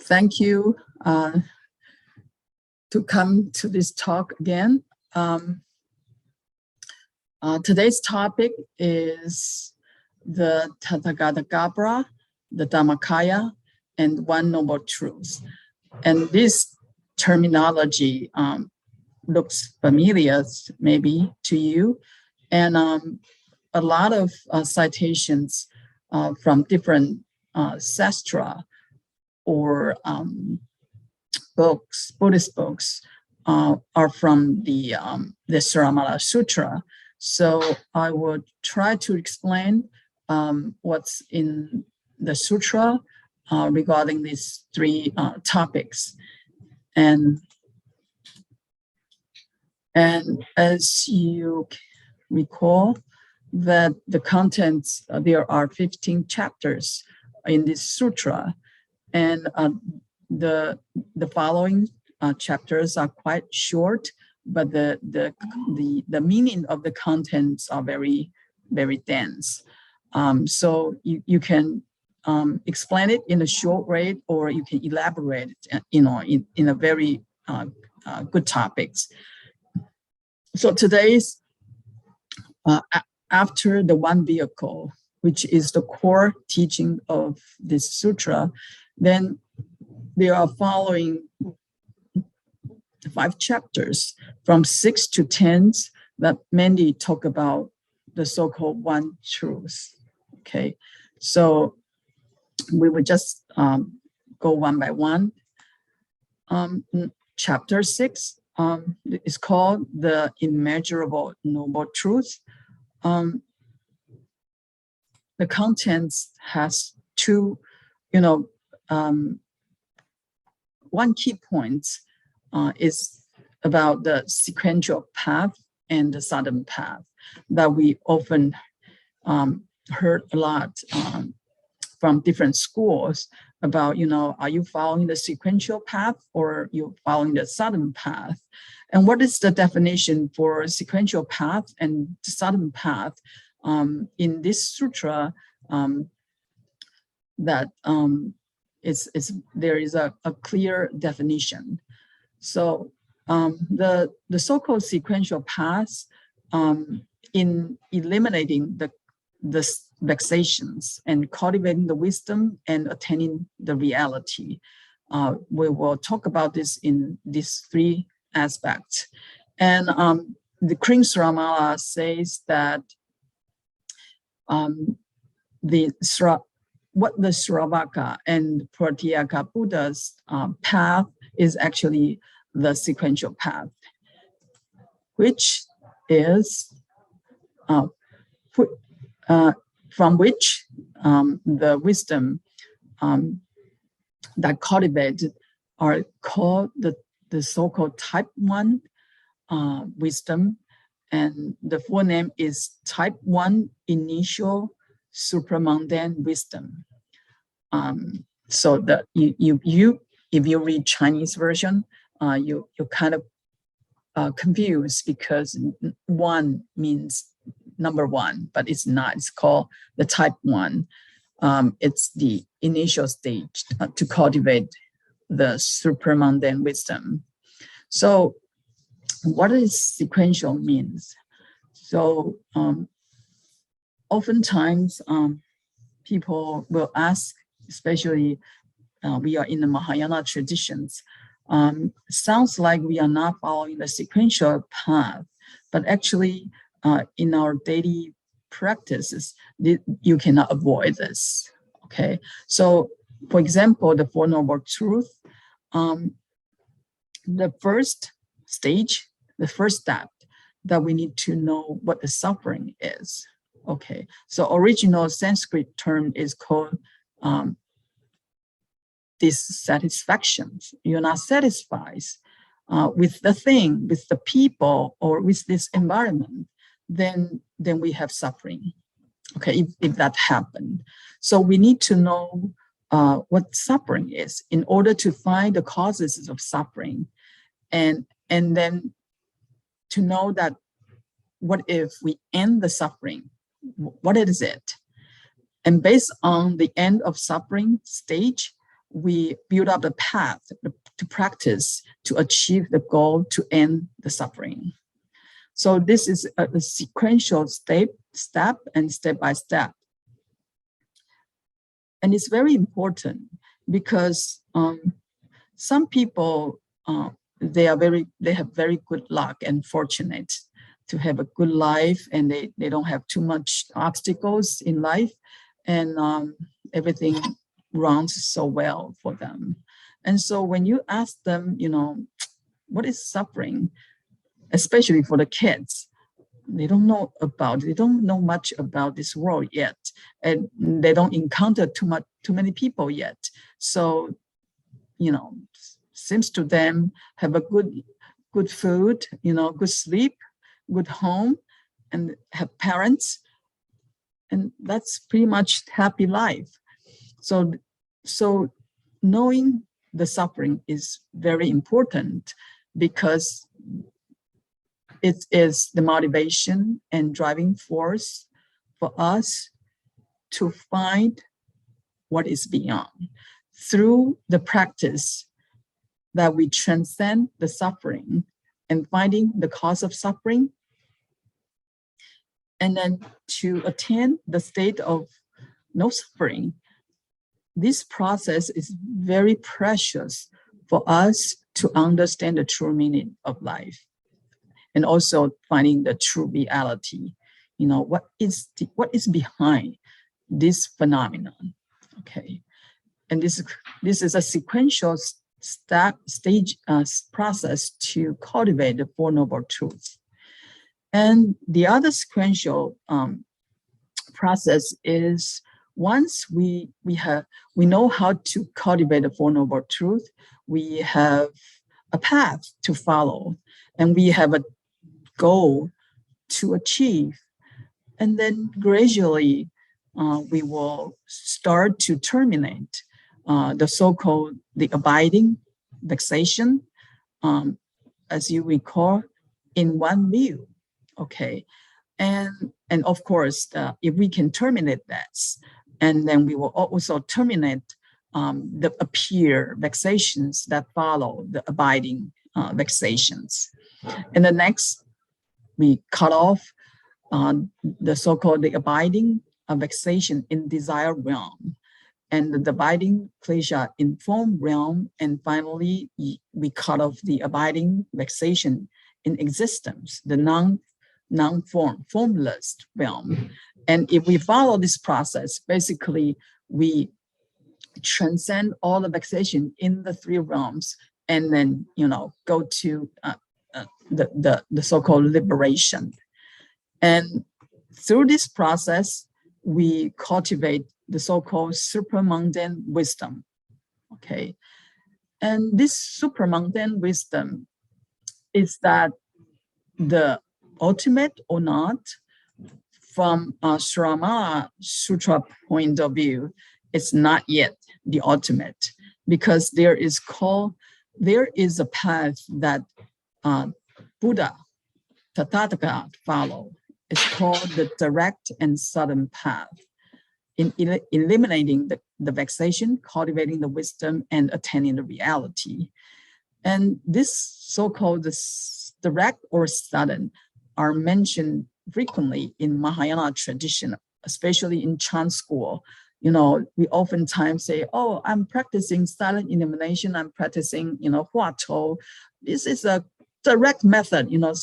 Thank you to come to this talk again. Today's topic is the Tathagata Garbha, the Dhammakaya, and One Noble Truth. And this terminology looks familiar maybe to you. And a lot of citations from different sastra or books, Buddhist books, are from the Śrīmālā Sutra. So I will try to explain what's in the sutra regarding these three topics. And as you recall, that the contents, there are 15 chapters in this sutra, and the following chapters are quite short, but the meaning of the contents are very, very dense. So you can explain it in a short way, or you can elaborate it, in a very good topics. So today's after the one vehicle, which is the core teaching of this sutra, then there are following 5 chapters from 6 to 10 that mainly talk about the so-called one truth. Okay, so we will just go one by one. Chapter 6 is called the immeasurable noble truth. The contents has two, one key point is about the sequential path and the sudden path that we often heard a lot from different schools about, are you following the sequential path or you following the sudden path? And what is the definition for sequential path and the sudden path in this sutra? That there is a clear definition. So the so-called sequential path, in eliminating the vexations and cultivating the wisdom and attaining the reality, we will talk about this in these 3 aspects. And the King Śrīmālā says that what the Sravaka and Pratyeka Buddha's path is actually the sequential path, which is from which the wisdom that cultivated are called the so-called type 1 wisdom, and the full name is type 1 initial supramundane wisdom. So that you if you read Chinese version, you're kind of confused because 1 means number 1, but it's not. It's called the type 1. It's the initial stage to cultivate the supramundane wisdom. So what does sequential means? So oftentimes people will ask, especially we are in the Mahayana traditions, sounds like we are not following the sequential path, but actually in our daily practices, you cannot avoid this. Okay, so for example, the Four Noble Truths, the first stage, the first step, that we need to know what the suffering is. Okay, so original Sanskrit term is called dissatisfaction. You're not satisfied with the thing, with the people, or with this environment, then we have suffering. Okay, if that happened. So we need to know what suffering is in order to find the causes of suffering, and then to know that what if we end the suffering? What is it? And based on the end of suffering stage, we build up the path to practice to achieve the goal to end the suffering. So this is a sequential step and step by step. And it's very important because some people, they have very good luck and fortunate to have a good life, and they don't have too much obstacles in life, and everything runs so well for them. And so when you ask them, you know, what is suffering, especially for the kids, they don't know much about this world yet, and they don't encounter too many people yet. So, you know, seems to them have a good food, you know, good sleep, good home, and have parents, and that's pretty much happy life. So knowing the suffering is very important, because it is the motivation and driving force for us to find what is beyond. Through the practice that we transcend the suffering and finding the cause of suffering, and then to attain the state of no suffering. This process is very precious for us to understand the true meaning of life, and also finding the true reality. You know, what is behind this phenomenon? Okay, and this is a sequential process to cultivate the Four Noble Truths. And the other sequential process is, once we know how to cultivate the Four Noble Truths, we have a path to follow, and we have a goal to achieve. And then gradually we will start to terminate the so-called the abiding vexation, as you recall, in one view. Okay, and of course, if we can terminate that, and then we will also terminate the appear vexations that follow the abiding vexations. And the next, we cut off the so-called the abiding vexation in desire realm, and the abiding klesha in form realm, and finally we cut off the abiding vexation in existence, the formless realm. And if we follow this process, basically we transcend all the vexation in the three realms, and then, you know, go to the so-called liberation. And through this process, we cultivate the so-called supramundane wisdom. Okay, and this supramundane wisdom is that the ultimate or not, from a Śrīmālā Sutra point of view, it's not yet the ultimate, because there is a path that Buddha, Tathagata follow. It's called the direct and sudden path, in eliminating the vexation, cultivating the wisdom, and attaining the reality. And this so-called direct or sudden are mentioned frequently in Mahayana tradition, especially in Chan school. You know, we oftentimes say, oh, I'm practicing silent illumination, I'm practicing, you know, Hua Chou. This is a direct method, you know,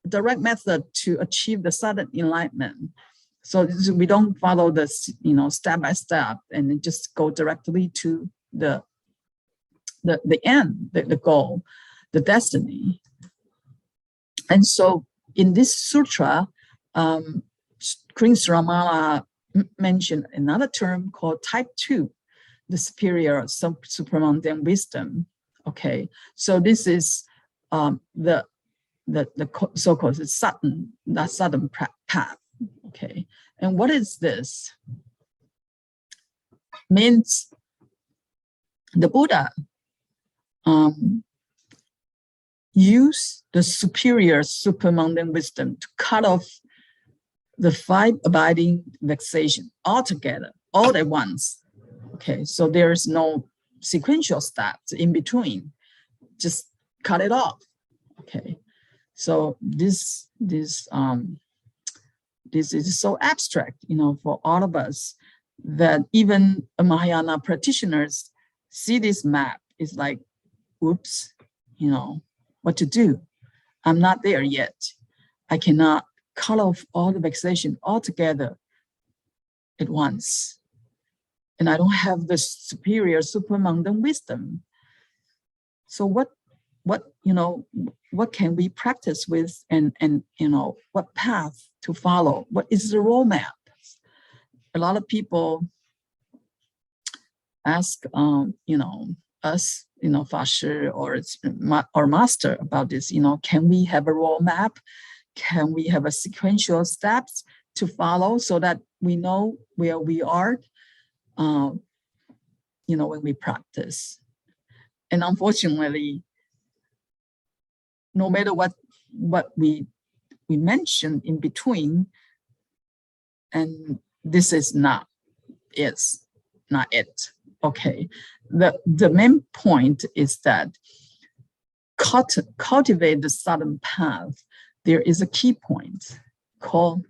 direct method to achieve the sudden enlightenment. So we don't follow this, you know, step by step, and just go directly to the end, the goal, the destiny. And so in this sutra, Queen Śrīmālā mentioned another term called type 2, the superior supramundane wisdom. Okay, so this is the so-called sudden path. Okay, and what is this? Means the Buddha use the superior supramundane wisdom to cut off the 5 abiding vexation altogether, all at once. Okay, so there's no sequential steps in between. Just cut it off. Okay, so this is so abstract, for all of us, that even Mahayana practitioners see this map. It's like, oops, what to do? I'm not there yet. I cannot cut off all the vexation altogether at once. And I don't have the superior supermundane wisdom. So what can we practice with, and what path to follow? What is the roadmap? A lot of people ask, us, Fashi or master about this, can we have a roadmap? Can we have a sequential steps to follow so that we know where we are, when we practice? And unfortunately, no matter what we mentioned in between, and this is not it. Okay, the main point is that cultivate the southern path. There is a key point called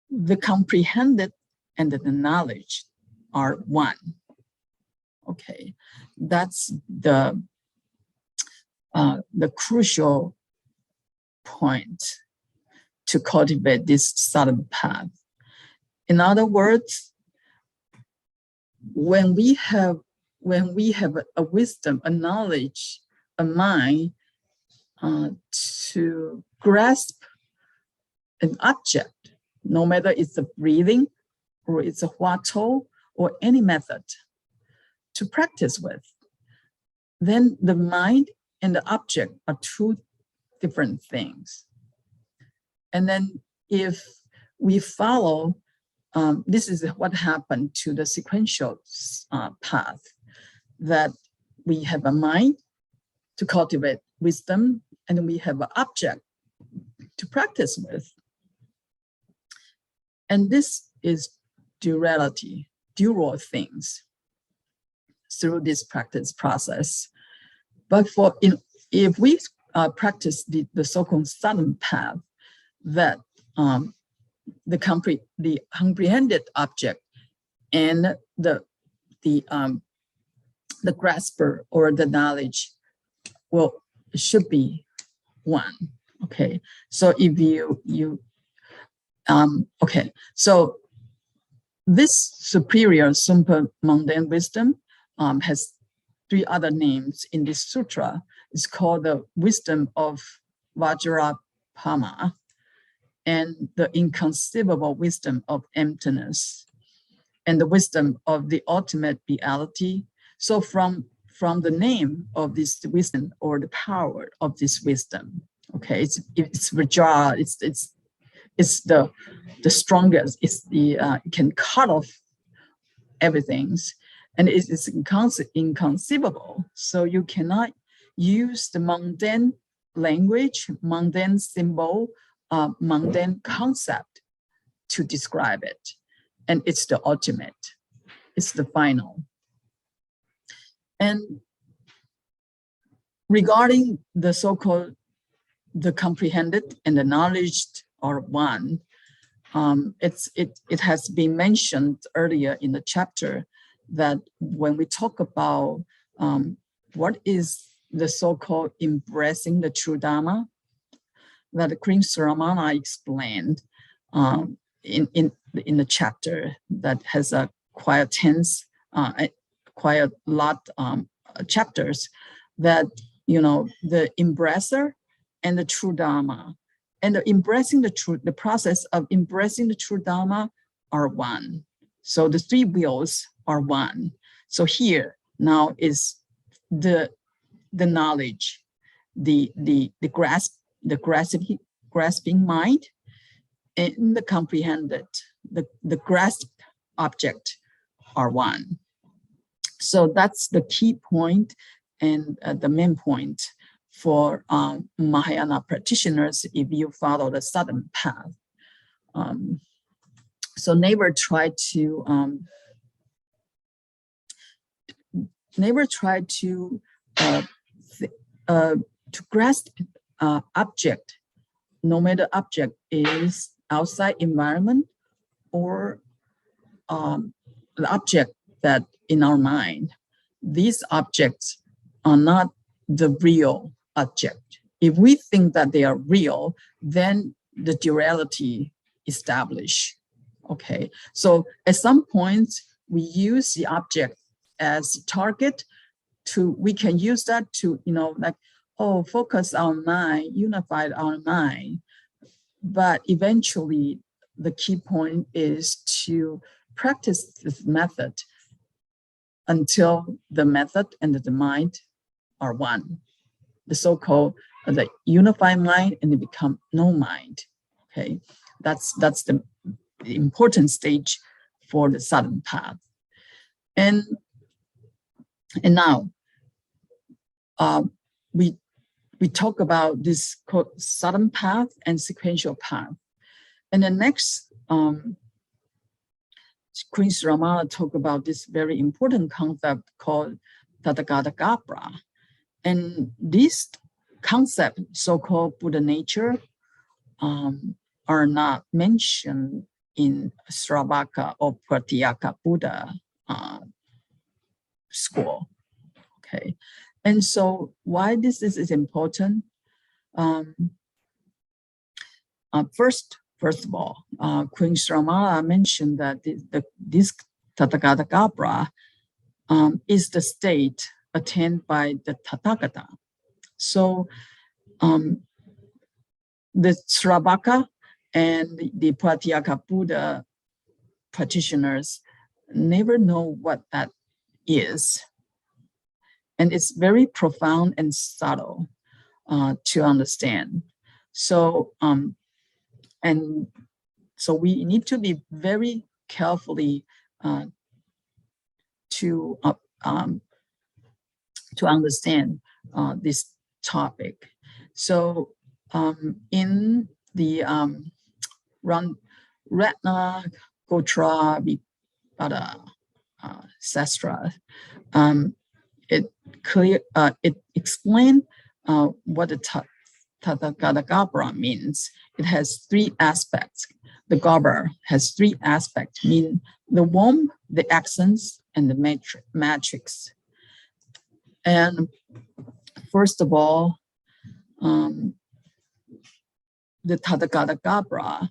the comprehended and the knowledge are one. Okay, that's the crucial point to cultivate this southern path. In other words, when we have a wisdom, a knowledge, a mind to grasp an object, no matter it's a breathing or it's a huatou or any method to practice with, then the mind and the object are two different things. And then if we follow, this is what happened to the sequential path, that we have a mind to cultivate wisdom, and we have an object to practice with. And this is duality, dual things through this practice process. But if we practice the so-called southern path, that the comprehended object and the grasper or the knowledge should be one. Okay, so if okay, so this superior supermundane wisdom has three other names in this sutra. It's called the wisdom of Vajrapama, and the inconceivable wisdom of emptiness, and the wisdom of the ultimate reality. So from the name of this wisdom, or the power of this wisdom, okay, it's Vajra, it's the strongest. It's the it can cut off everything, and it's inconceivable. So you cannot use the mundane language, mundane symbol, mundane concept to describe it. And it's the ultimate, it's the final. And regarding the so-called the comprehended and the knowledge are one, it has been mentioned earlier in the chapter that when we talk about what is the so-called embracing the true Dharma, that the Queen Śrīmālā explained in the chapter that has a quite tense, quite a lot chapters, that the embracer and the true Dharma, and the process of embracing the true Dharma are one. So the three wheels are one. So here now is the knowledge, the grasping mind, and the comprehended, the grasped object are one. So that's the key point and the main point for Mahayana practitioners if you follow the southern path. So never try to never try to grasp object, no matter object is outside environment or the object that in our mind. These objects are not the real object. If we think that they are real, then the duality established. Okay, so at some point we use the object as target to, we can use that to, like, oh, focus our mind, unify our mind. But eventually the key point is to practice this method until the method and the mind are one. The so-called the unified mind, and they become no mind. Okay, that's the important stage for the sadhana path. And now we talk about this sadhana path and sequential path. And the next Queen Śrīmālā talk about this very important concept called Tathagata. And this concept, so-called Buddha nature, are not mentioned in Sravaka or Pratyeka Buddha school. Okay, and so why this is important? First of all, Queen Śrīmālā mentioned that this Tathagata is the state attained by the Tathagata. So the Sravaka and the Pratyeka Buddha practitioners never know what that is. And it's very profound and subtle to understand. So, and so we need to be very carefully to understand this topic. So in the Ratna Gotra Vipada Sastra, it explains what the Tathagata means. It has three aspects. The Garbha has three aspects, meaning the womb, the essence, and the matrix. And first of all, the Tathagata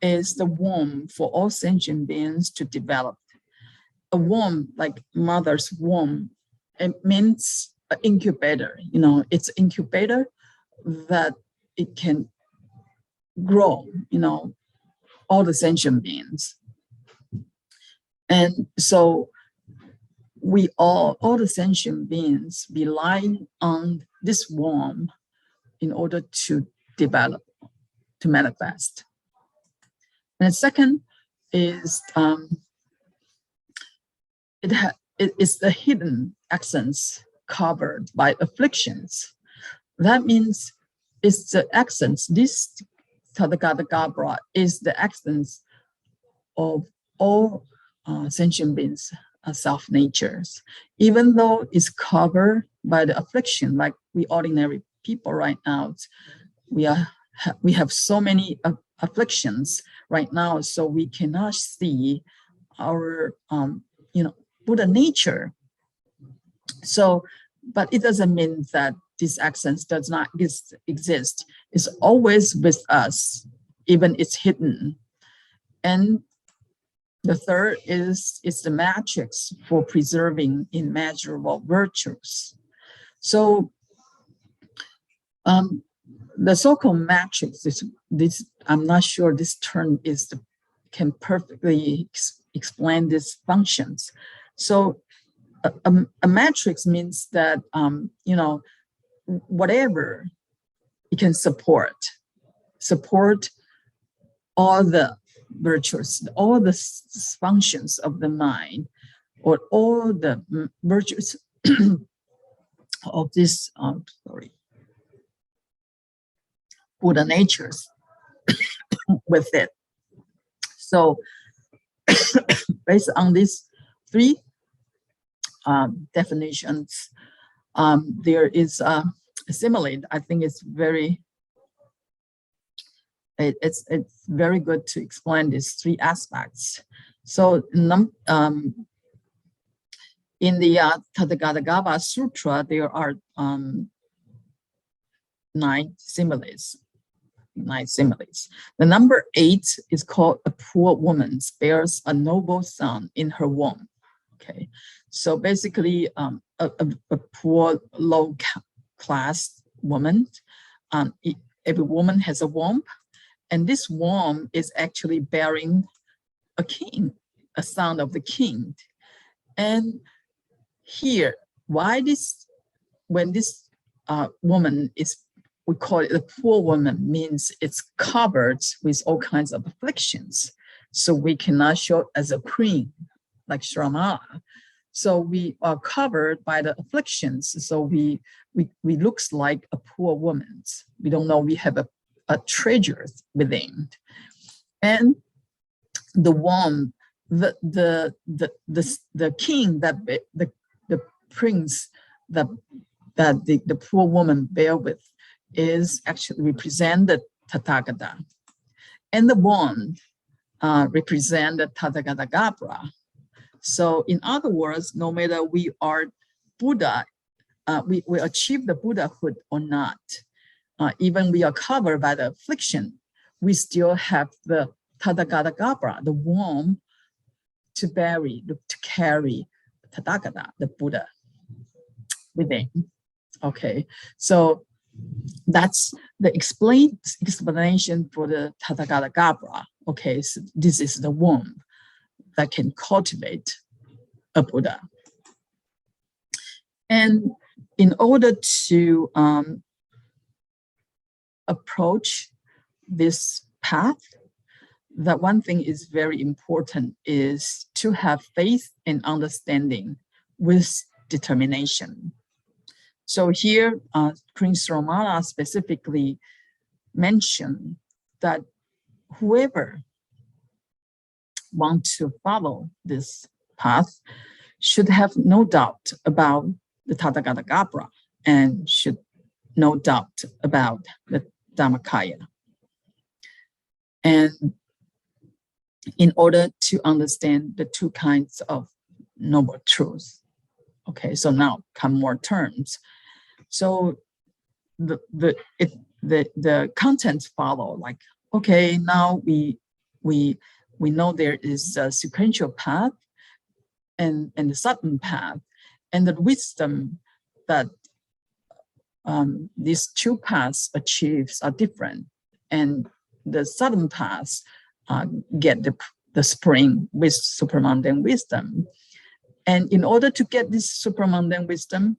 is the womb for all sentient beings to develop. A womb, like mother's womb, it means an incubator. It's an incubator that it can grow, all the sentient beings. And so we all the sentient beings relying on this womb in order to develop, to manifest. And the second is it is the hidden essence covered by afflictions. That means it's the essence. This Tathagata is the essence of all sentient beings, self-natures. Even though it's covered by the affliction, like we ordinary people right now, we have so many afflictions right now, so we cannot see our Buddha nature. So, but it doesn't mean that this essence does not exist. It's always with us, even it's hidden. And the third is the matrix for preserving immeasurable virtues. So the so-called matrix, this I'm not sure this term can perfectly explain these functions. So a matrix means that whatever it can support all the virtues, all the functions of the mind, or all the virtues of this Buddha natures with it. So based on these three definitions. There is a simile. I think it's very good to explain these three aspects. So in the Tathagata Sutra, there are 9 similes. The number 8 is called a poor woman bears a noble son in her womb. Okay, so basically a poor low-class woman. Every woman has a womb, and this womb is actually bearing a king, a son of the king. And here, when this woman is, we call it a poor woman, means it's covered with all kinds of afflictions. So we cannot show as a queen, like Śrīmālā. So we are covered by the afflictions. So we looks like a poor woman. We don't know we have a treasure within. And the womb, the king, the prince that the poor woman bear with is actually represent the Tathagata, and the womb represent the Tathagata Garbha. So in other words, no matter we are Buddha, we achieve the Buddhahood or not, even we are covered by the affliction, we still have the Tathagata Garbha, the womb, to carry Tathagata, the Buddha, within. Okay, so that's the explanation for the Tathagata Garbha. Okay, so this is the womb that can cultivate a Buddha. And in order to approach this path, that one thing is very important is to have faith and understanding with determination. So here, Prince Śrīmālā specifically mentioned that whoever wants to follow this path should have no doubt about the Tathagata Garbha and should no doubt about the Dharmakaya. And in order to understand the 2 kinds of noble truths. Okay, so now come more terms. So the contents follow, like, okay, now we know there is a sequential path and the sudden path, and the wisdom that these 2 paths achieves are different, and the sudden paths get the spring with supramundane wisdom. And in order to get this supramundane wisdom,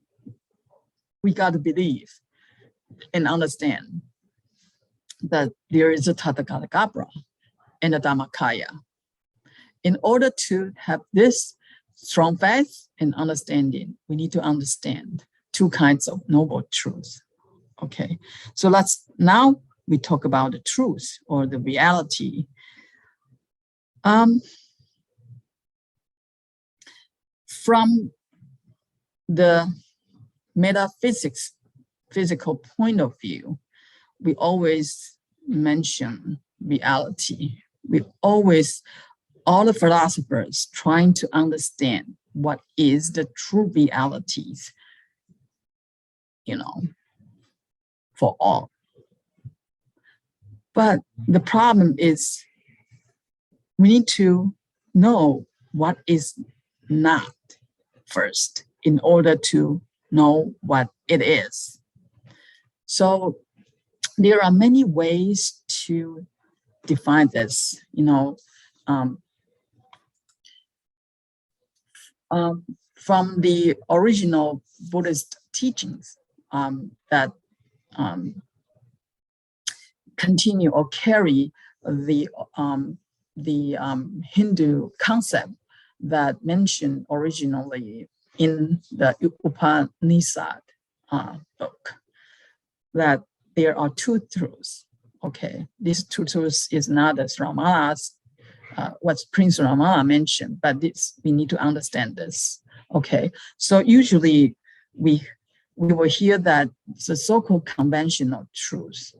we got to believe and understand that there is a Tathagata Garbha and a Dharmakaya. In order to have this strong faith and understanding, we need to understand 2 kinds of noble truths. Okay, so now we talk about the truth or the reality. From the physical point of view, we always mention reality. All the philosophers trying to understand what is the true realities, for all. But the problem is we need to know what is not first in order to know what it is. So there are many ways to define this, from the original Buddhist teachings that continue or carry the Hindu concept that mentioned originally in the Upanishad book, that there are 2 truths. Okay, these 2 truths is not as Śrīmālā's, what Prince Śrīmālā mentioned, but we need to understand this. Okay, so usually we will hear that the so-called conventional truth.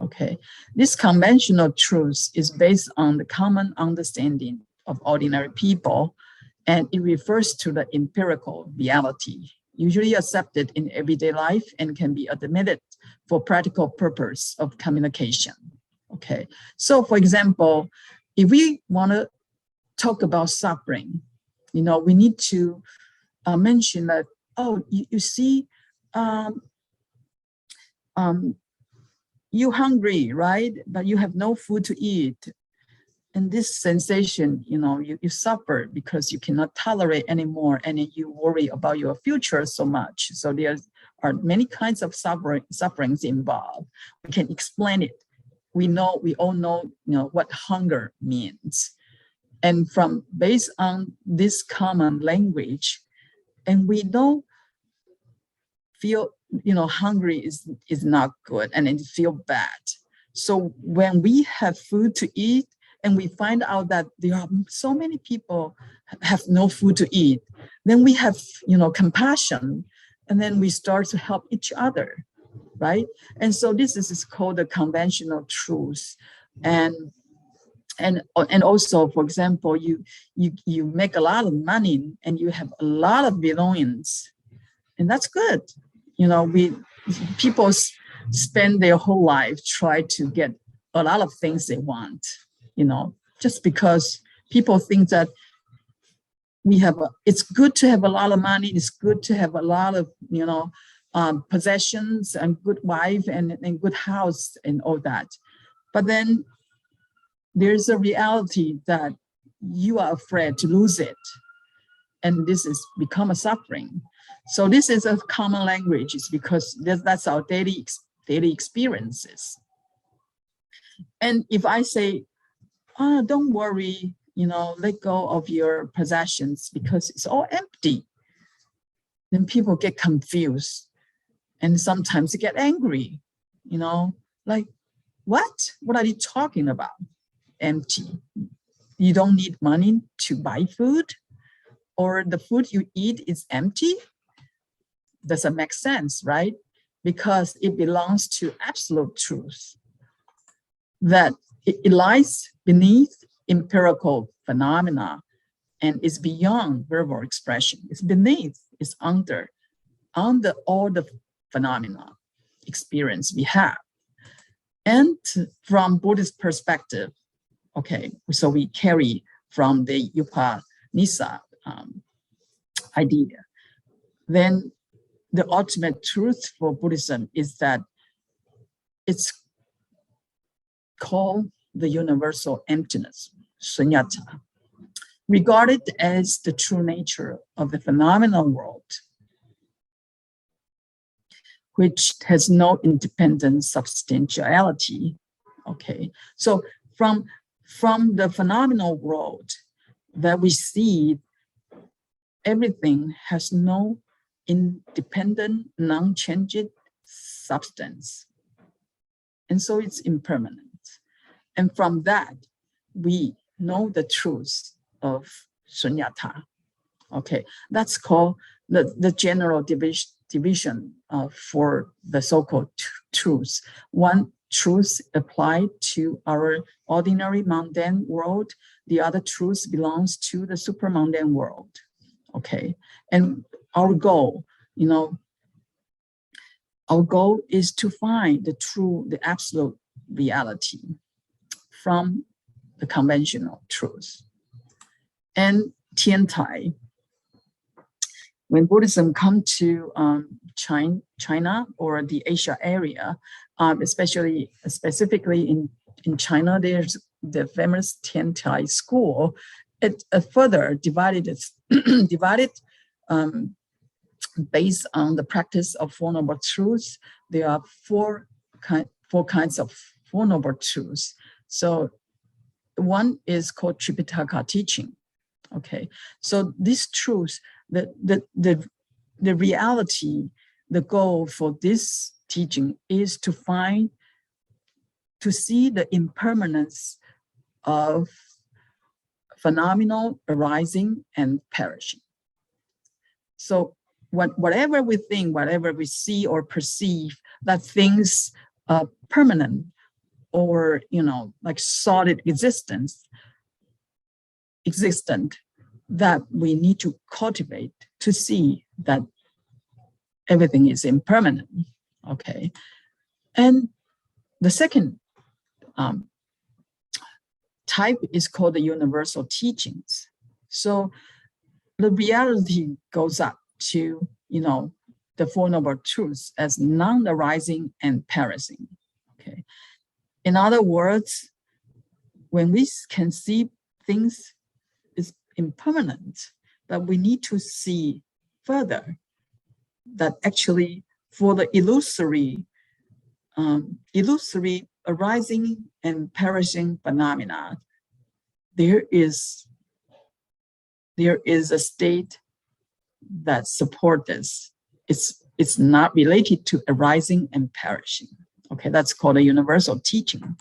Okay, this conventional truth is based on the common understanding of ordinary people, and it refers to the empirical reality, usually accepted in everyday life and can be admitted for practical purpose of communication. Okay, so for example, if we want to talk about suffering, you know, we need to mention that, oh, you see, you're hungry, right? But you have no food to eat. And this sensation, you know, you suffer because you cannot tolerate anymore, and you worry about your future so much. So there are many kinds of sufferings involved. We can explain it. We all know, you know, what hunger means. And based on this common language, and we don't feel, you know, hungry is not good, and it feel bad. So when we have food to eat, and we find out that there are so many people have no food to eat, then we have, you know, compassion, and then we start to help each other, right? And so this is called the conventional truth. And also, for example, you make a lot of money and you have a lot of belongings, and that's good. You know, people spend their whole life try to get a lot of things they want, you know, just because people think that it's good to have a lot of money, it's good to have a lot of, you know, possessions and good wife and good house and all that. But then there's a reality that you are afraid to lose it. And this is become a suffering. So this is a common language, it's because that's our daily experiences. And if I say, oh, don't worry, you know, let go of your possessions because it's all empty, then people get confused and sometimes they get angry, you know, like, what are you talking about? Empty. You don't need money to buy food, or the food you eat is empty? Doesn't make sense, right? Because it belongs to absolute truth, that it lies beneath empirical phenomena and is beyond verbal expression. It's beneath, it's under all the phenomena experience we have. And from Buddhist perspective, okay, so we carry from the Upanishad idea, then the ultimate truth for Buddhism is that it's called the universal emptiness, sunyata, regarded as the true nature of the phenomenal world, which has no independent substantiality. Okay, so from the phenomenal world that we see, everything has no independent, non-changing substance. And so it's impermanent. And from that, we know the truth of sunyata. Okay, that's called the general division for the so-called truths. One truth applied to our ordinary mundane world, the other truth belongs to the supramundane world. Okay, and our goal, you know, our goal is to find the absolute reality from the conventional truth. And Tiantai, when Buddhism come to China or the Asia area, specifically in China, there's the famous Tiantai school. It further divided based on the practice of Four Noble Truths. There are four kinds of Four Noble Truths. So one is called Tripitaka teaching. Okay, so this truth, the reality, the goal for this teaching is to see the impermanence of phenomenal arising and perishing. So whatever we think, whatever we see or perceive, that things are permanent or, like solid existent, that we need to cultivate to see that everything is impermanent. Okay. And the second type is called the universal teachings. So the reality goes up to, the Four Noble Truths as non-arising and perishing. Okay. In other words, when we can see things is impermanent, that we need to see further that actually for the illusory arising and perishing phenomena, there is a state that supports this. It's not related to arising and perishing. Okay, that's called a universal teaching.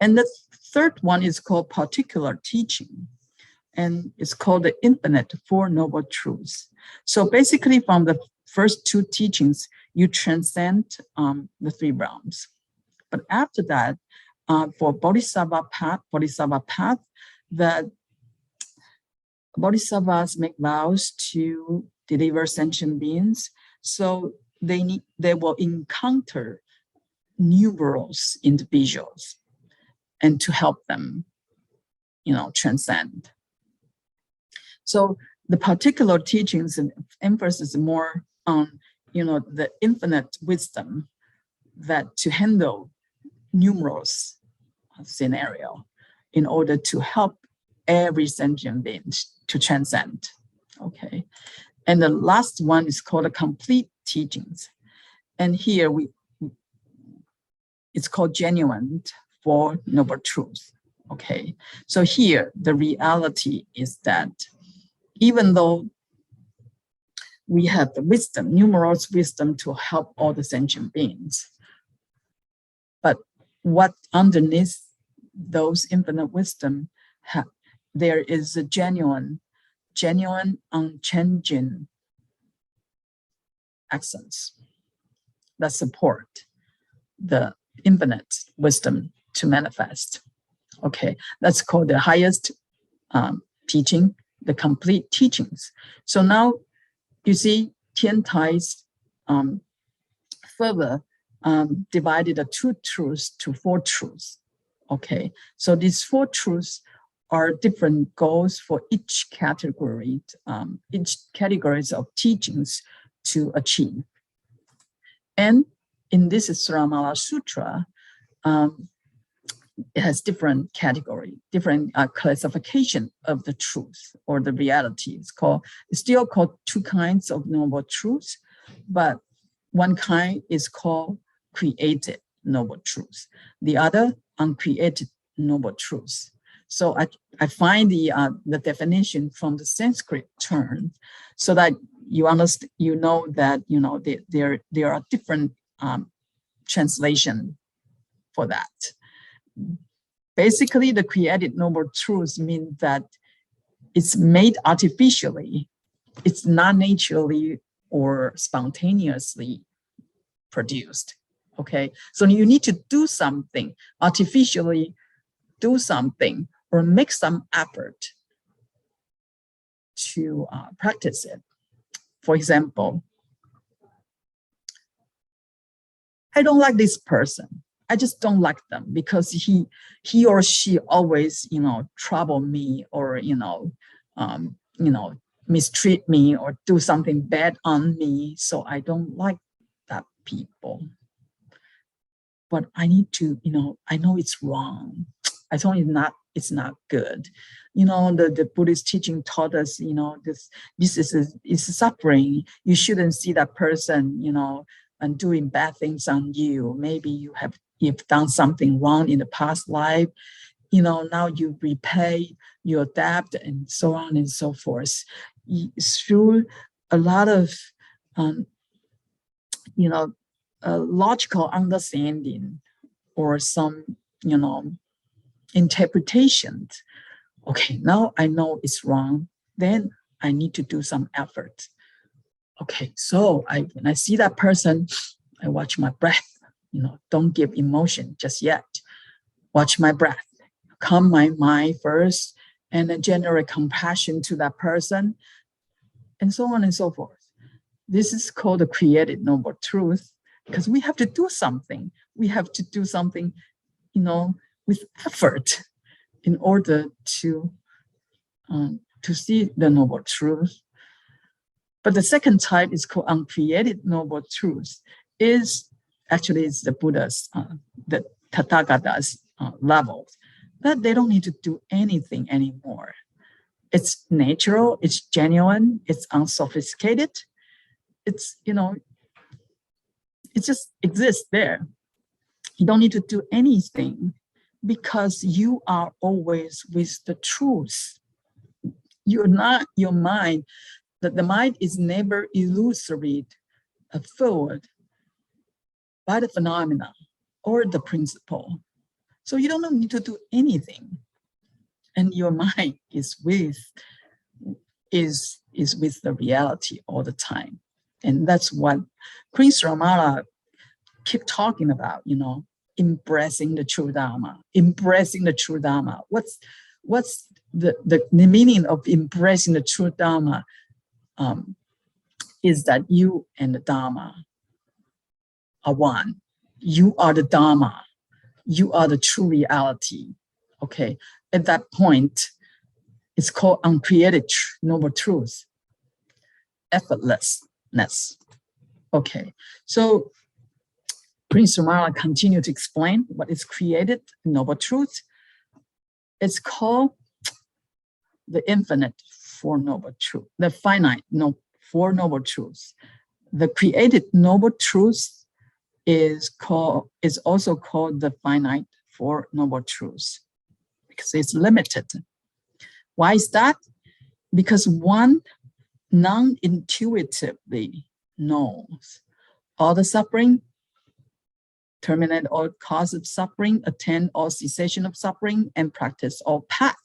And the third one is called particular teaching, and it's called the infinite Four Noble Truths. So basically, from the first two teachings, you transcend the three realms. But after that, for Bodhisattva path, that Bodhisattvas make vows to deliver sentient beings, so they will encounter numerous individuals and to help them, transcend. So the particular teachings and emphasis more on, the infinite wisdom that to handle numerous scenario in order to help every sentient being to transcend. Okay. And the last one is called the complete teachings. And here it's called genuine Four Noble Truths. Okay. So here the reality is that even though we have the wisdom, numerous wisdom to help all the sentient beings, but what underneath those infinite wisdom, there is a genuine, unchanging essence that support the infinite wisdom to manifest. Okay, that's called the highest teaching, the complete teachings. So now you see Tian Tai's further divided the two truths to four truths. Okay, so these four truths are different goals for each categories of teachings to achieve. And in this Śrīmālā Sutra, it has different category, different classification of the truth or the reality. It's still called two kinds of noble truths, but one kind is called created noble truths. The other, uncreated noble truths. So I find the definition from the Sanskrit term, so that you understand, that there are different translation for that. Basically, the created noble truths mean that it's made artificially, it's not naturally or spontaneously produced. Okay, so you need to do something, artificially do something, or make some effort to practice it. For example, I don't like this person. I just don't like them because he or she always, trouble me or, mistreat me or do something bad on me. So I don't like that people. But I need to, I know it's wrong. I told you it's not good. The Buddhist teaching taught us, this is suffering. You shouldn't see that person, and doing bad things on you. Maybe you've done something wrong in the past life. Now you repay, you adapt, and so on and so forth. Through a lot of, logical understanding or some, interpretations. Okay, now I know it's wrong. Then I need to do some effort Okay, so when I see that person, I watch my breath. Don't give emotion just yet. Watch my breath. Calm my mind first, and then generate compassion to that person, and so on and so forth. This is called the created noble truth, because we have to do something. We have to do something, with effort in order to see the noble truth. But the second type is called uncreated noble truth. It's the Buddha's, the Tathagata's level, that they don't need to do anything anymore. It's natural, it's genuine, it's unsophisticated. It's, it just exists there. You don't need to do anything because you are always with the truth. You're not your mind. That the mind is never illusory, fooled by the phenomena or the principle. So you don't need to do anything. And your mind is with the reality all the time. And that's what Queen Śrīmālā keep talking about, embracing the true Dharma, embracing the true Dharma. What's the meaning of embracing the true Dharma? Is that you and the Dharma are one. You are the Dharma. You are the true reality. Okay. At that point, it's called uncreated noble truth. Effortlessness. Okay. So Prince Śrīmālā continued to explain what is created noble truth. It's called the infinite Four Noble Truth, the finite Four Noble Truths. The created noble truth is also called the finite Four Noble Truths, because it's limited. Why is that? Because one non-intuitively knows all the suffering, terminate all cause of suffering, attain all cessation of suffering, and practice all paths.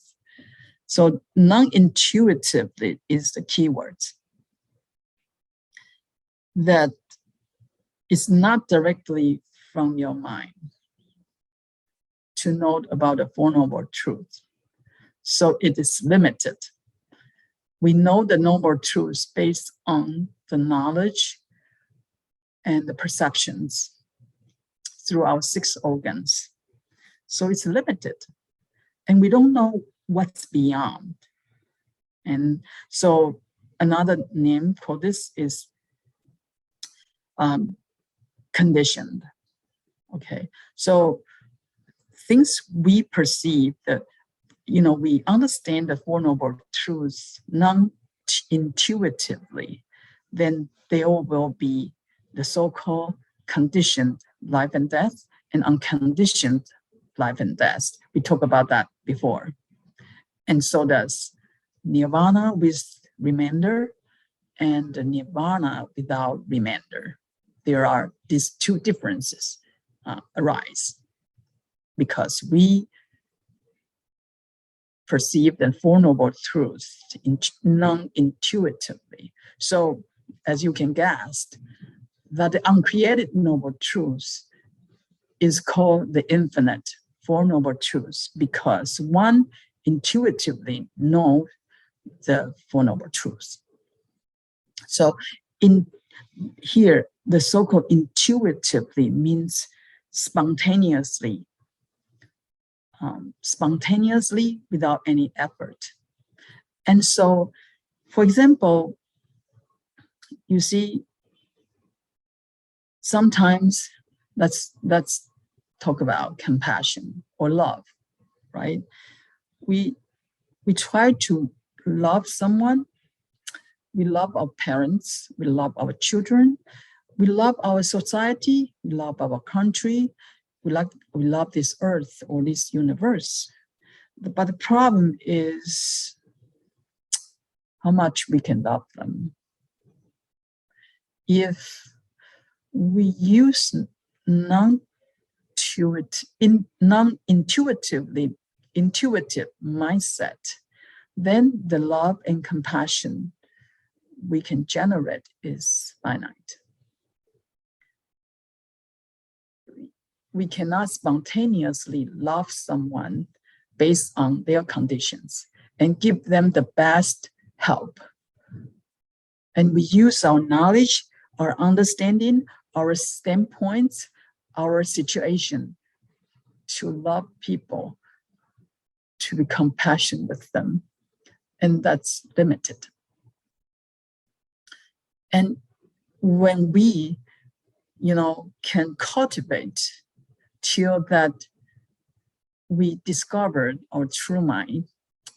So non-intuitively is the key words. That is not directly from your mind to know about the Four Noble Truths. So it is limited. We know the Noble Truths based on the knowledge and the perceptions through our 6 organs. So it's limited. And we don't know what's beyond. And so another name for this is conditioned. Okay, so things we perceive that, we understand the Four Noble Truths non-intuitively, then they all will be the so-called conditioned life and death and unconditioned life and death. We talked about that before. And so does nirvana with remainder and nirvana without remainder. There are these 2 differences arise because we perceive the Four Noble Truths non-intuitively. So as you can guess, that the uncreated Noble Truths is called the infinite Four Noble Truths because one intuitively know the Four Noble Truths. So in here, the so-called intuitively means spontaneously without any effort. And so, for example, you see, sometimes let's talk about compassion or love, right? We try to love someone. We love our parents. We love our children. We love our society. We love our country. We love this earth or this universe. But the problem is how much we can love them. If we use intuitive mindset, then the love and compassion we can generate is finite. We cannot spontaneously love someone based on their conditions and give them the best help. And we use our knowledge, our understanding, our standpoints, our situation to love people, to be compassionate with them. And that's limited. And when we, can cultivate till that we discover our true mind,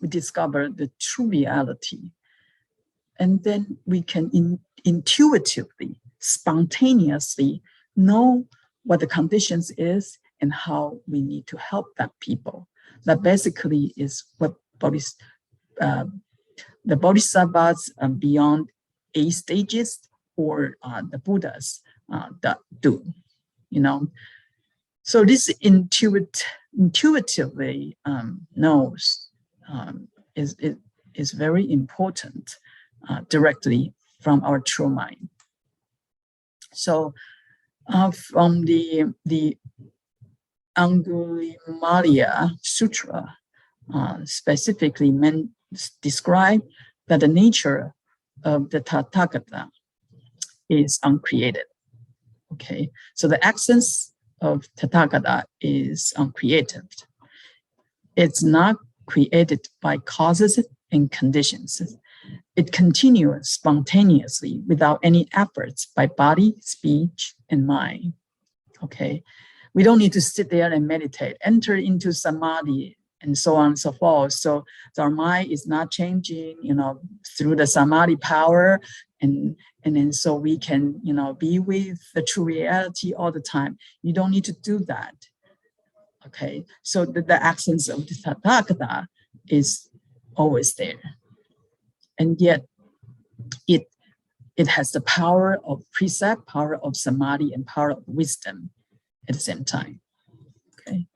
we discover the true reality, and then we can intuitively, spontaneously know what the conditions is and how we need to help that people. That basically is what the bodhisattvas beyond 8 stages or the Buddhas that do, So this intuitively knows is very important directly from our true mind. So from the Śrīmālā Sutra specifically describe that the nature of the Tathagata is uncreated. Okay, so the essence of Tathagata is uncreated. It's not created by causes and conditions. It continues spontaneously without any efforts by body, speech, and mind. Okay, we don't need to sit there and meditate, enter into samadhi, and so on and so forth. So our mind is not changing, through the samadhi power, and then so we can, be with the true reality all the time. You don't need to do that. Okay, so the essence of the Tathagata is always there. And yet it has the power of precept, power of samadhi, and power of wisdom at the same time. Okay.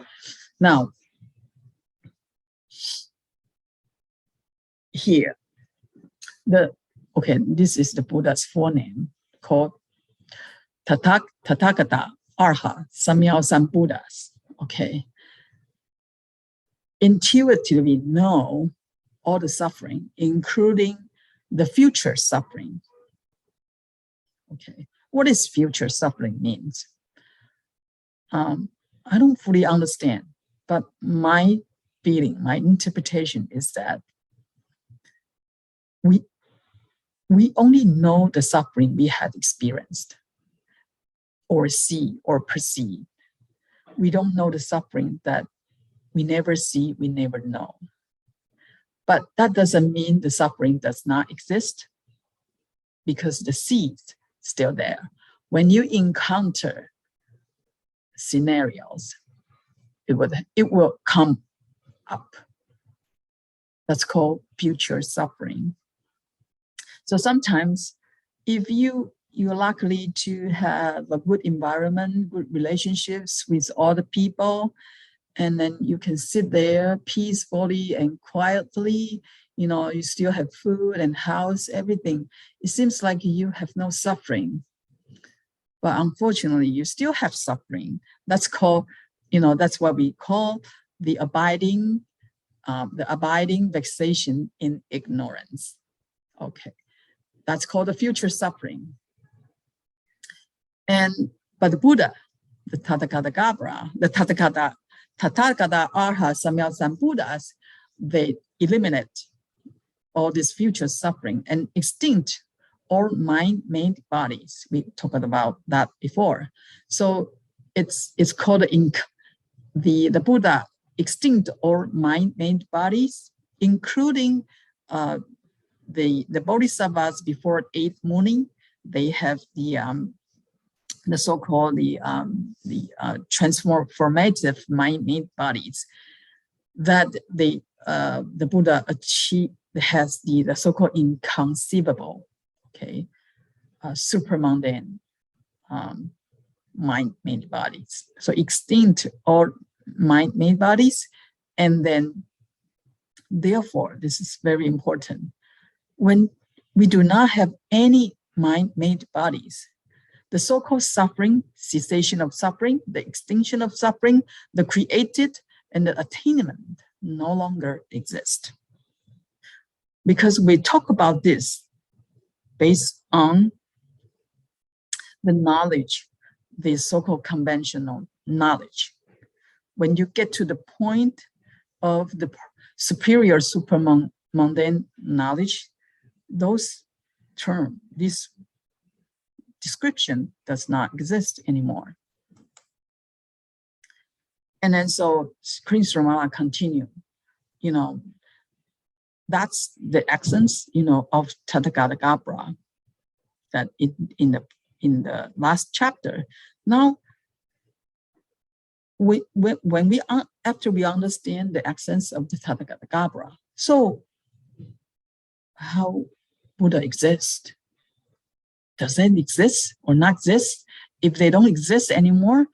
Now, here, this is the Buddha's forename called Tathagata, Arha, Samyasambuddhas. Okay. Intuitively know all the suffering, including the future suffering. Okay, what is future suffering means? I don't fully understand, but my feeling, my interpretation is that we only know the suffering we had experienced or see or perceive. We don't know the suffering that we never see, we never know. But that doesn't mean the suffering does not exist, because the seed's still there. When you encounter scenarios, it will come up. That's called future suffering. So sometimes if you're lucky to have a good environment, good relationships with all the people, and then you can sit there peacefully and quietly, you still have food and house, everything. It seems like you have no suffering. But unfortunately, you still have suffering. That's called, that's what we call the abiding vexation in ignorance. Okay, that's called the future suffering. But the Buddha, the Tathagata Arha Samyasambuddhas, they eliminate all this future suffering and extinct all mind-made bodies. We talked about that before. So it's called the Buddha extinct all mind-made bodies, including the bodhisattvas before 8th morning. They have the so-called the transformative mind-made bodies that the Buddha achieved, has the so-called inconceivable, okay, supermundane mind-made bodies. So extinct all mind-made bodies, and then therefore this is very important. When we do not have any mind-made bodies. The so-called suffering, cessation of suffering, the extinction of suffering, the created and the attainment no longer exist. Because we talk about this based on the knowledge, the so-called conventional knowledge. When you get to the point of the superior mundane knowledge, those terms, this description does not exist anymore. And then so Prince Śrīmālā continue, that's the essence, of Tathagata that in the last chapter. Now, after we understand the essence of the Tathagata, so how Buddha exists? Does it exist or not exist? If they don't exist anymore,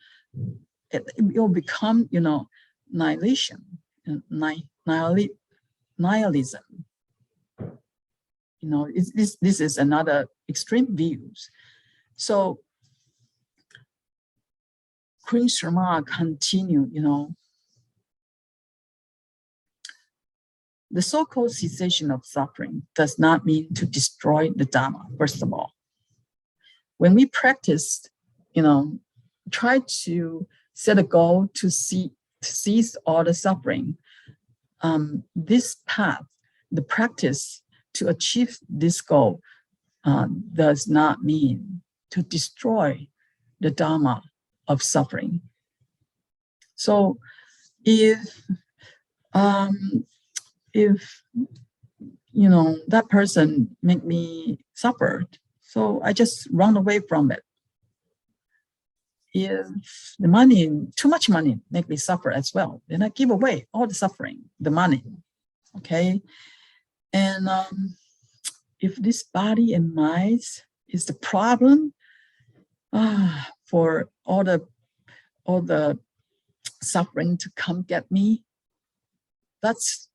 it will become, annihilation, nihilism. This is another extreme views. So Prince Śrīmālā continue, the so-called cessation of suffering does not mean to destroy the Dharma, first of all. When we practice, try to set a goal to cease all the suffering, this path, the practice to achieve this goal does not mean to destroy the Dharma of suffering. So if that person make me suffer, so I just run away from it. If the money, too much money, make me suffer as well, then I give away all the suffering, the money, okay? And if this body and mind is the problem for all the suffering to come get me, that's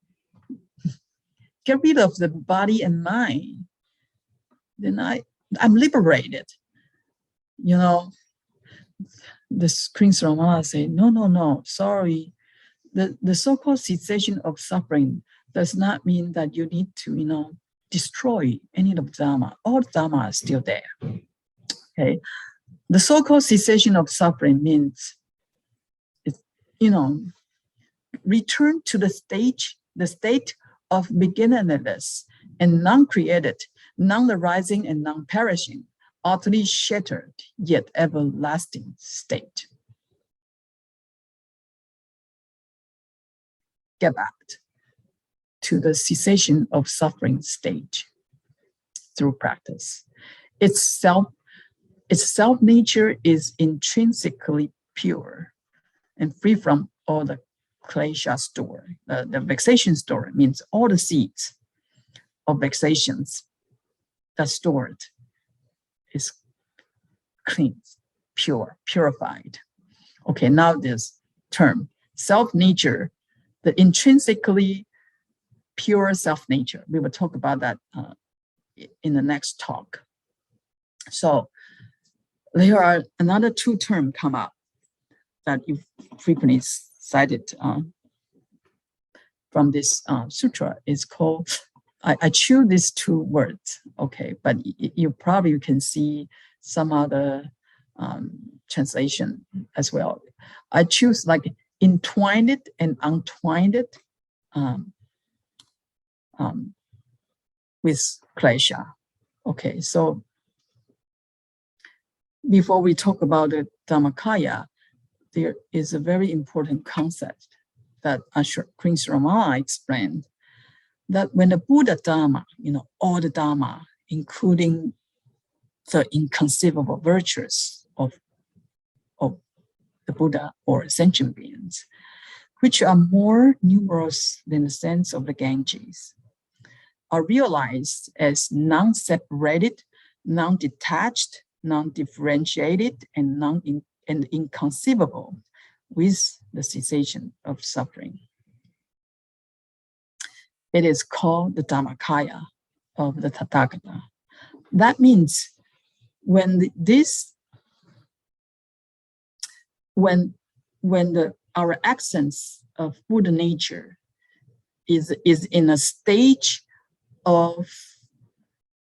get rid of the body and mind, then I'm liberated. The Prince Śrīmālā say, no, sorry. The so-called cessation of suffering does not mean that you need to, destroy any of the Dharma. All the Dharma is still there. Okay. The so-called cessation of suffering means, return to the state of beginningless and non-created, non-arising and non-perishing, utterly shattered yet everlasting state. Get back to the cessation of suffering stage through practice. Its self-nature is intrinsically pure and free from all the klesha store. The vexation store means all the seeds of vexations that stored is clean, pure, purified. Okay, now this term, self-nature, the intrinsically pure self-nature. We will talk about that in the next talk. So there are another two terms come up that you frequently cited from this sutra. Is called, I choose these two words, okay, but you probably can see some other translation as well. I choose like entwined and untwined with klesha. Okay, so before we talk about the Dhammakaya, there is a very important concept that Prince Śrīmālā explained, that when the Buddha Dharma, all the Dharma, including the inconceivable virtues of the Buddha or sentient beings, which are more numerous than the sands of the Ganges, are realized as non-separated, non-detached, non-differentiated, and inconceivable with the cessation of suffering. It is called the Dhammakaya of the Tathagata. That means when our essence of Buddha nature is in a stage of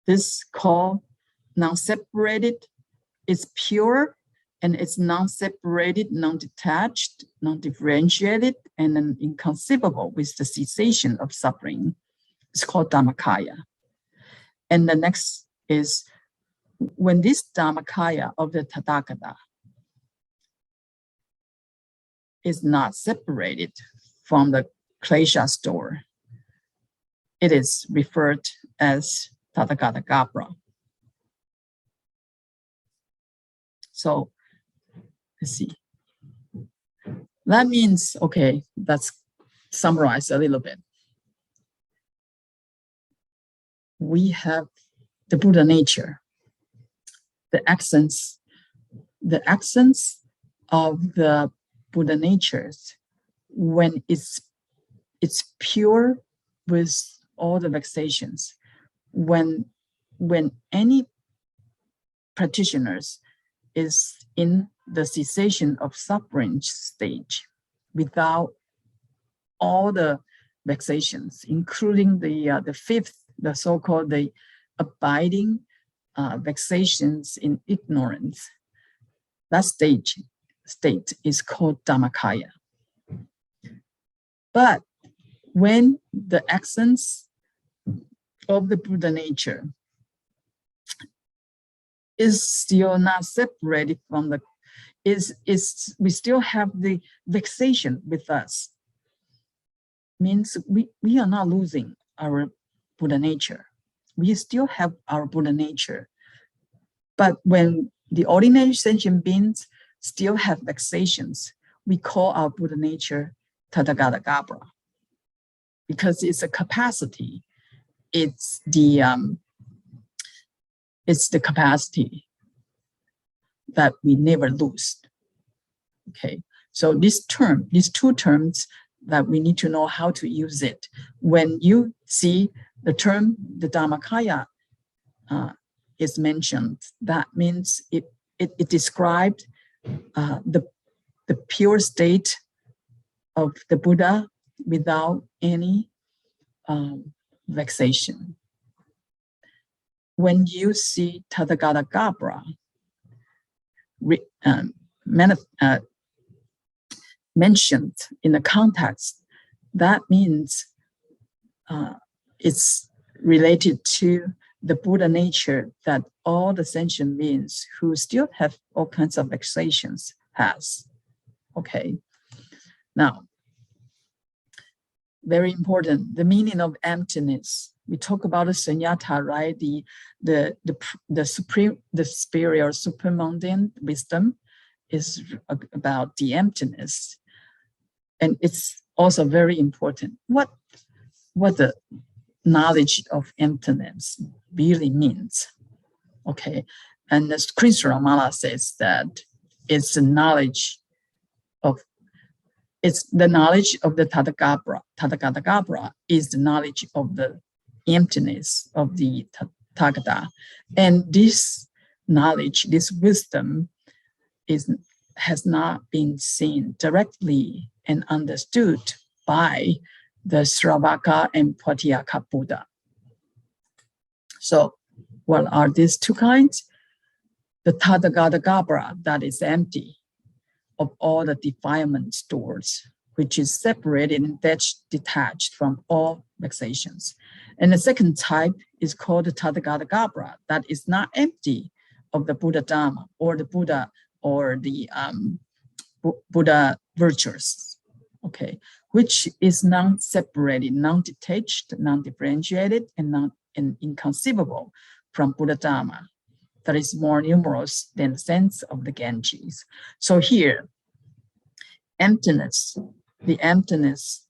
this called non-separated, it's pure, and it's non-separated, non-detached, non-differentiated, and then inconceivable with the cessation of suffering. It's called Dharmakaya. And the next is when this Dharmakaya of the Tathagata is not separated from the klesha store, it is referred as Tathagata Gabra. So let's see. That means, okay, let's summarize a little bit. We have the Buddha nature, the essence of the Buddha natures when it's pure with all the vexations. When any practitioners is in the cessation of suffering stage without all the vexations, including the fifth, the so-called the abiding vexations in ignorance. That state is called Dharmakaya. But when the essence of the Buddha nature is still not separated from the, we still have the vexation with us, means we are not losing our Buddha nature. We still have our Buddha nature. But when the ordinary sentient beings still have vexations, we call our Buddha nature Tathagata Gabra, because it's a capacity. It's the capacity that we never lose. Okay, so these two terms that we need to know how to use it. When you see the term, the Dharmakaya is mentioned, that means it described the pure state of the Buddha without any vexation. When you see Tathagata Gabra mentioned in the context, that means it's related to the Buddha nature that all the sentient beings who still have all kinds of vexations has. Okay. Now, very important, the meaning of emptiness. We talk about the sunyata, right? The superior supermundane wisdom is about the emptiness, and it's also very important. What the knowledge of emptiness really means. Okay, and as Śrīmālā says that it's the knowledge of the Tathagata Gabra is the knowledge of the emptiness of the Tathagata. And this knowledge, this wisdom has not been seen directly and understood by the Sravaka and Pratyeka Buddha. So what are these two kinds? The Tathagata Gabra, that is empty of all the defilement stores, which is separated and detached from all vexations. And the second type is called the Tathagata Gabra, that is not empty of the Buddha Dharma or the Buddha or the Buddha virtues, okay, which is non-separated, non-detached, non-differentiated, and inconceivable from Buddha Dharma. That is more numerous than the sense of the Ganges. So here, emptiness, the emptiness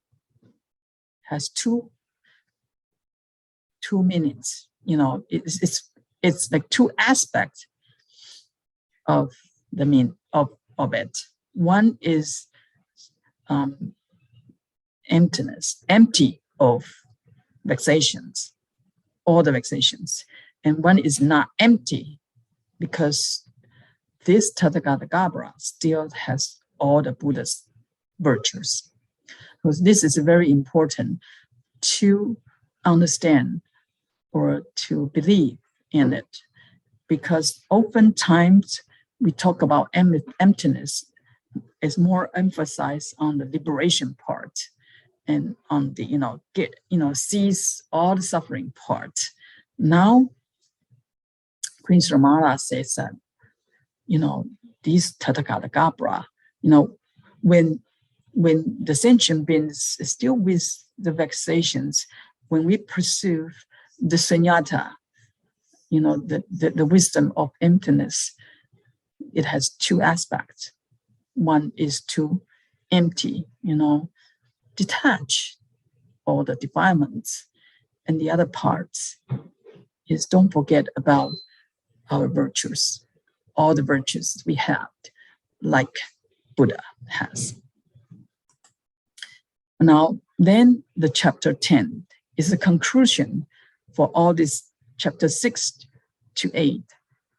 has two meanings. You know, it's like two aspects of the meaning of it. One is emptiness, empty of vexations, all the vexations, and one is not empty, because this Tathagata still has all the Buddha's virtues. Because this is very important to understand or to believe in it, because oftentimes we talk about emptiness is more emphasized on the liberation part and on the cease all the suffering part. Now Queen Śrīmālā says that these Tathagata, when the sentient beings is still with the vexations, when we pursue the sunyata, the wisdom of emptiness, it has two aspects. One is to empty, detach all the defilements, and the other parts is don't forget about our virtues, all the virtues we have, like Buddha has. Now, then the chapter 10 is the conclusion for all this. Chapter 6 to 8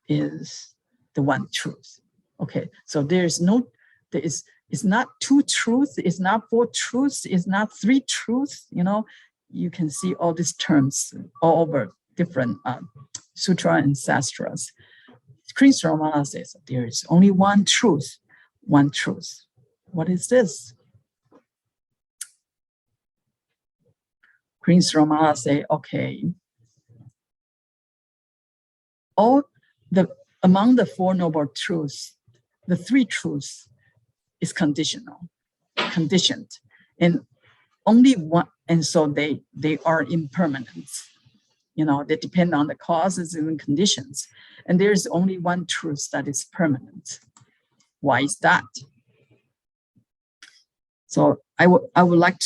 is the one truth. Okay, so it's not two truths, it's not four truths, it's not three truths. You can see all these terms all over different sutra and sastras. Queen Śrīmālā says there is only one truth, one truth. What is this? Queen Śrīmālā say, okay, among the Four Noble Truths, the three truths is conditioned, and only one, and so they are impermanent. They depend on the causes and conditions, and there is only one truth that is permanent. Why is that? So I would like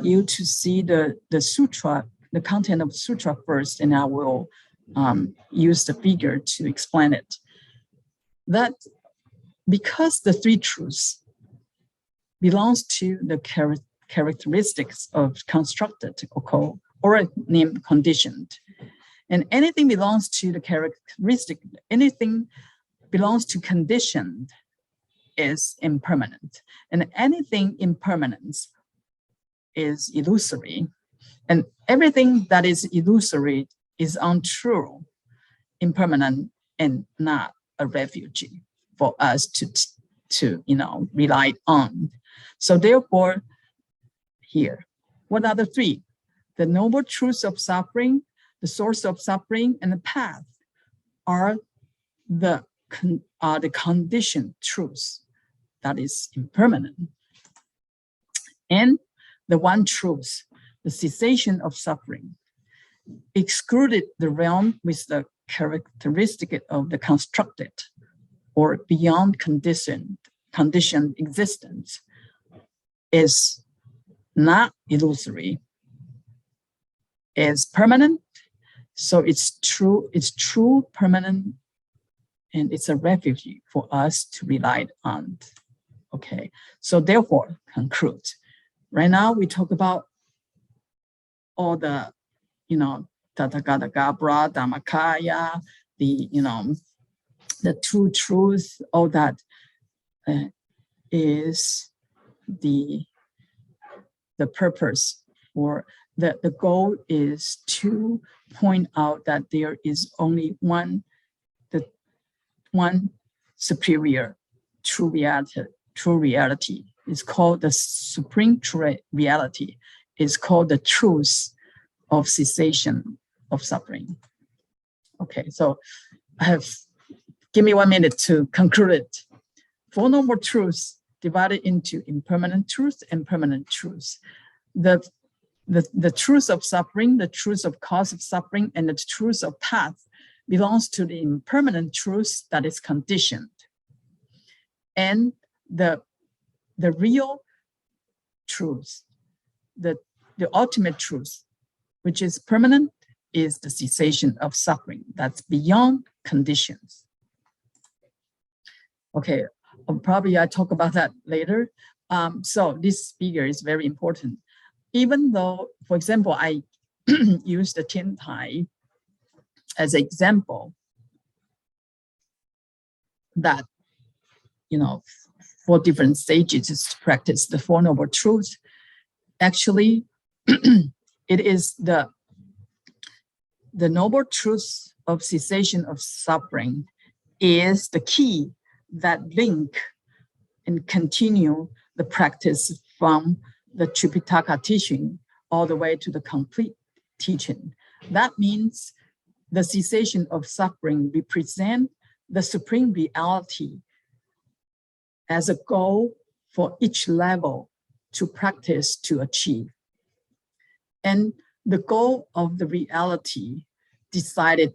you to see the sutra, the content of the sutra first, and I will use the figure to explain it. That because the three truths belongs to the characteristics of constructed or named conditioned, and anything belongs to the characteristic, anything belongs to conditioned is impermanent, and anything impermanent is illusory, and everything that is illusory is untrue, impermanent, and not a refuge for us to rely on. So therefore, here, what are the three? The noble truths of suffering, the source of suffering, and the path are the conditioned truths that is impermanent. And the one truth, the cessation of suffering, excluded the realm with the characteristic of the constructed or beyond conditioned existence, is not illusory, is permanent. So it's true, permanent, and it's a refuge for us to rely on. Okay, so therefore, conclude. Right now we talk about all the Tathagata Gabra, Dhammakaya, the true truth, all that is the purpose, or the goal is to point out that there is only one superior true reality. It's called the supreme true reality. It's called the truth of cessation of suffering. Okay, so give me 1 minute to conclude it. Four Noble Truths divided into impermanent truth and permanent truth. The truth of suffering, the truth of cause of suffering, and the truth of path belongs to the impermanent truth that is conditioned. And the real truth, the ultimate truth, which is permanent, is the cessation of suffering that's beyond conditions. Okay, probably I talk about that later. So this figure is very important. Even though, for example, I use the Tian Tai as an example that, for different stages to practice the Four Noble Truths, actually, it is the Noble Truth of cessation of suffering is the key that link and continue the practice from the Tripitaka teaching all the way to the complete teaching. That means the cessation of suffering represent the supreme reality as a goal for each level to practice to achieve. And the goal of the reality decided,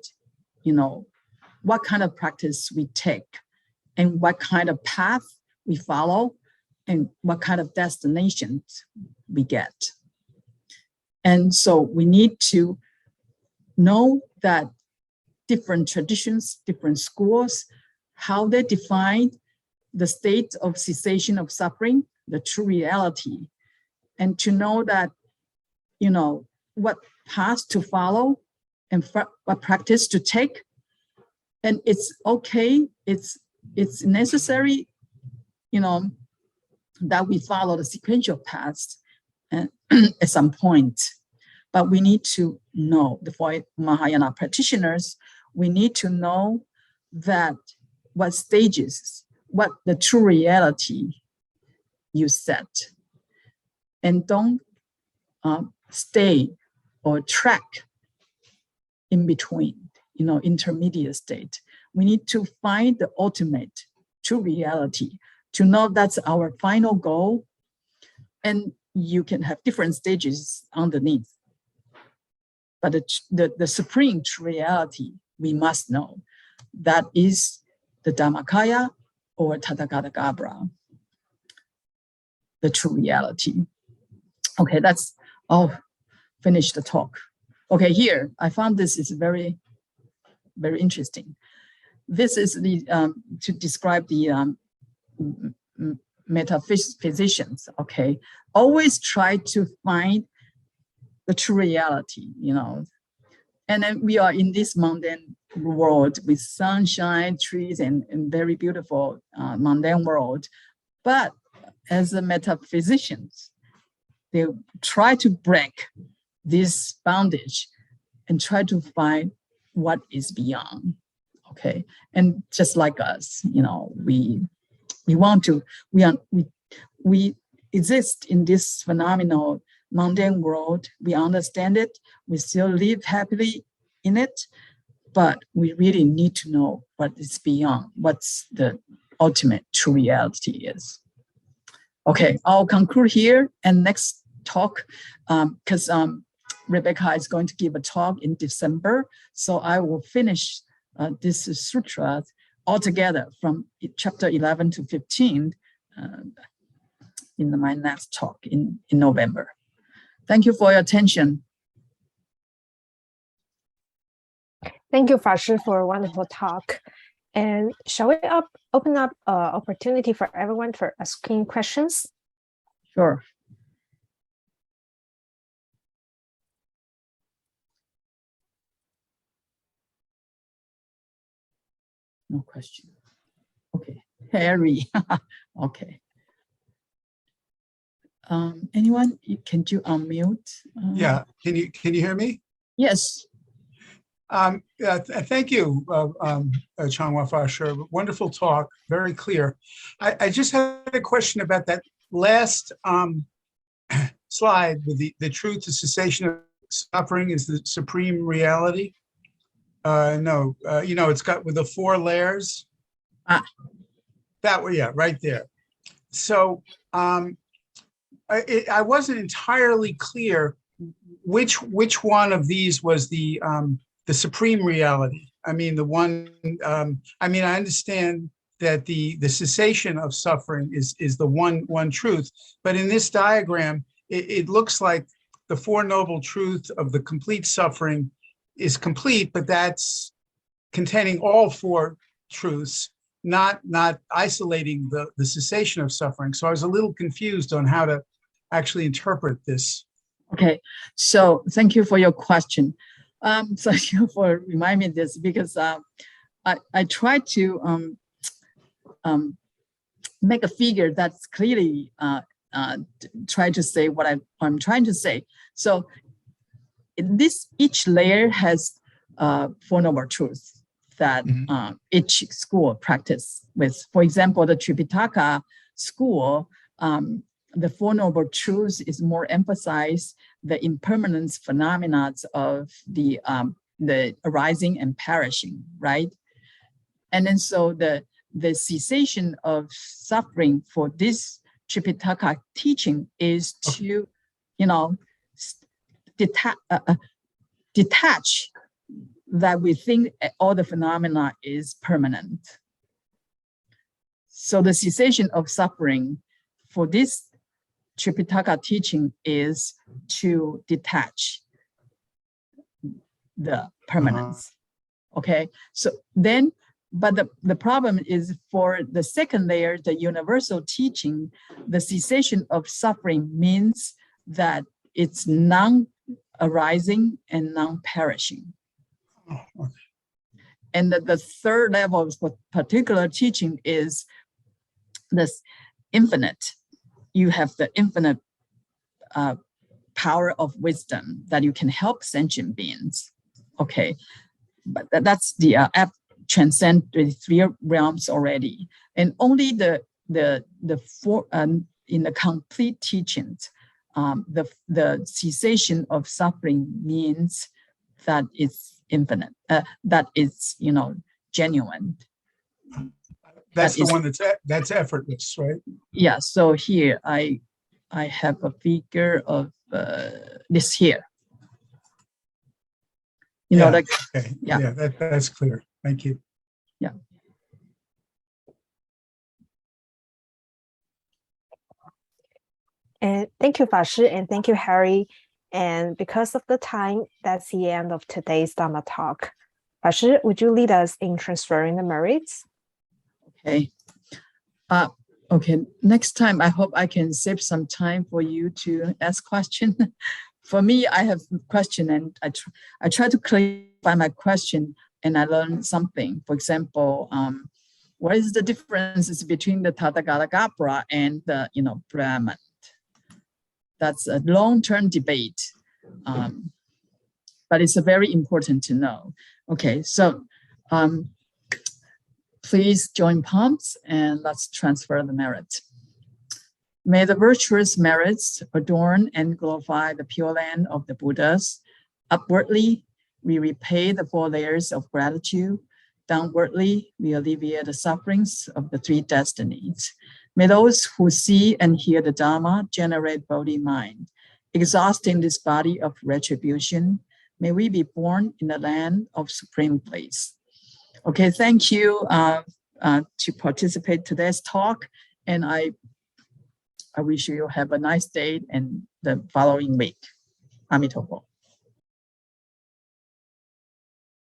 what kind of practice we take and what kind of path we follow and what kind of destinations we get. And so we need to know that different traditions, different schools, how they define the state of cessation of suffering, the true reality, and to know that, what path to follow and what practice to take. And it's okay, it's necessary, that we follow the sequential paths at some point. But we need to know, for Mahayana practitioners, we need to know that what stages, what the true reality you set, and don't stay or track in between, intermediate state. We need to find the ultimate true reality to know that's our final goal. And you can have different stages underneath. But the supreme true reality we must know, that is the Dhammakaya or Tathagata Garbha, the true reality. Okay, that's finish the talk. Okay, here I found this is very, very interesting. This is the to describe the metaphysicians. Okay, always try to find the true reality, And then we are in this mundane world with sunshine, trees, and very beautiful mundane world. But as a metaphysicians, they try to break this bondage and try to find what is beyond. Okay, and just like us, we exist in this phenomenal mundane world. We understand it. We still live happily in it, but we really need to know what is beyond, what's the ultimate true reality is. Okay, I'll conclude here and next talk, because Rebecca is going to give a talk in December. So I will finish this sutra altogether from chapter 11 to 15 in my next talk in November. Thank you for your attention. Thank you, Fashi, for a wonderful talk. And shall we open up opportunity for everyone for asking questions? Sure. No question. Okay, Harry. Okay. Anyone? Can you unmute? Yeah. Can you hear me? Yes. Thank you, Chang Hwa Fashi. Wonderful talk. Very clear. I just had a question about that last slide with the truth to cessation of suffering is the supreme reality. No, it's got with the 4 layers. That way, yeah, right there. So I wasn't entirely clear which one of these was the supreme reality. I mean, the one. I understand that the cessation of suffering is the one truth, but in this diagram, it looks like the 4 noble truths of the complete suffering is complete, but that's containing all 4 truths, not isolating the cessation of suffering. So I was a little confused on how to actually interpret this. Okay, so thank you for your question. Thank you for reminding me this, because I try to make a figure that's clearly try to say what I'm trying to say. So each layer has Four Noble Truths that each school practice with. For example, the Tripitaka school, the Four Noble Truths is more emphasized the impermanence phenomena of the arising and perishing, right? And then so the cessation of suffering for this Tripitaka teaching is to, detach that we think all the phenomena is permanent. So the cessation of suffering for this Tripitaka teaching is to detach the permanence. Okay, so then, but the problem is for the second layer, the universal teaching, the cessation of suffering means that it's non-arising and non-perishing. And the third level of particular teaching is this infinite. You have the infinite power of wisdom that you can help sentient beings. Okay, but that's the transcend the three realms already, and only the four in the complete teachings, the cessation of suffering means that it's infinite, that it's genuine. That's the one that's effortless, right? Yeah. So here I have a figure of this here. Okay. Yeah, that's clear. Thank you. Yeah. And thank you, Fashi, and thank you, Harry. And because of the time, that's the end of today's Dharma talk. Fashi, would you lead us in transferring the merits? Okay. Okay. Next time, I hope I can save some time for you to ask questions. For me, I have a question, and I try to clarify my question, and I learn something. For example, what is the differences between the Tathagata and the Brahman? That's a long-term debate, but it's very important to know. Okay, so please join palms and let's transfer the merit. May the virtuous merits adorn and glorify the Pure Land of the Buddhas. Upwardly, we repay the 4 layers of gratitude. Downwardly, we alleviate the sufferings of the 3 destinies. May those who see and hear the Dharma generate Bodhi mind. Exhausting this body of retribution, may we be born in the land of supreme bliss. Okay, thank you to participate today's talk, and I wish you have a nice day and the following week. Amitofo.